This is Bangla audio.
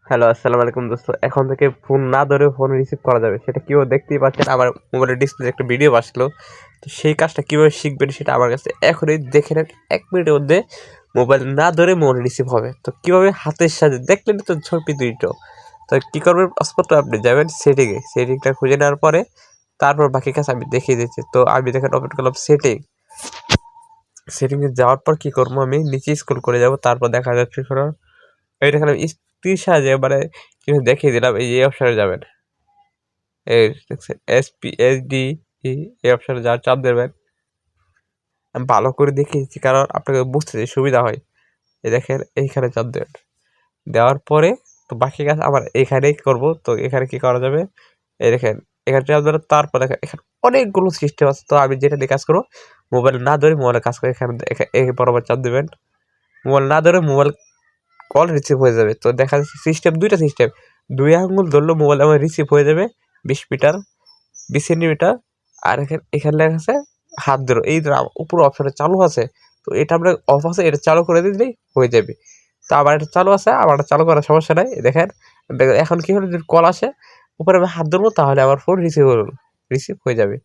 হ্যালো, আসসালামু আলাইকুম দোস্ত। এখন থেকে ফোন না ধরে ফোন রিসিভ করা যাবে। সেটা কিভাবে দেখতেই পাচ্ছেন আমার মোবাইলের ডিসপ্লেতে একটা ভিডিও আসলো। তো সেই কাজটা কিভাবে শিখবেন সেটা আমার কাছে এখনই দেখে নেন। ১ মিনিটের মধ্যে মোবাইল না ধরে মোবাইল রিসিভ হবে। তো কিভাবে হাতের সাহায্যে দেখলেন তো ছোট্ট ভিডিও। তো কি করবেন স্পষ্ট আপনি যাবেন সেটিংয়ে। সেটিংটা খুঁজে নেওয়ার পরে তারপর বাকি কাজ আমি দেখিয়ে দিচ্ছি। তো আমি দেখেন ওপেন করলাম সেটিং। সেটিংয়ে যাওয়ার পর কি করবো আমি নিচে স্ক্রল করে যাব। তারপর দেখা যাচ্ছে এই দেখেন আমি স্ত্রীর সাহায্যে মানে কিন্তু দেখিয়ে দিলাম এই অপশনে যাবেন। এই দেখছেন SPD এই অপশনে যাওয়ার চাপ দেবেন। আমি ভালো করে দেখিয়ে দিচ্ছি কারণ আপনাকে বুঝতে সুবিধা হয়। এই দেখেন এইখানে চাপ দেবেন। দেওয়ার পরে তো বাকি কাজ আমার এখানেই করব। তো এখানে কি করা যাবে? এই দেখেন এখানে চাপ দেবেন। তারপর দেখেন এখানে অনেকগুলো সিস্টেম আছে। তো আমি যেটা দিয়ে কাজ করব মোবাইল না ধরে মোবাইলে কাজ করে এখানে এই বরাবর চাপ দিবেন। মোবাইল না ধরে মোবাইল কল রিসিভ হয়ে যাবে। তো দেখা যাচ্ছে সিস্টেম ২ টা সিস্টেম। ২ আঙ্গুল ধরলেও মোবাইল আমার রিসিভ হয়ে যাবে ২০ মিটার, ২০ সেন্টিমিটার। আর এখানে লেখা আছে হাত ধরো। এই যে উপরে অপশনটা চালু আছে। তো এটা আমরা অফ আছে এটা চালু করে দিলেই হয়ে যাবে। তো আমার এটা চালু আছে, আমার এটা চালু করার সমস্যা নাই। দেখেন এখন কি হলো যদি কল আসে উপরে আমি হাত ধরবো তাহলে আমার ফোন রিসিভ হয়ে যাবে।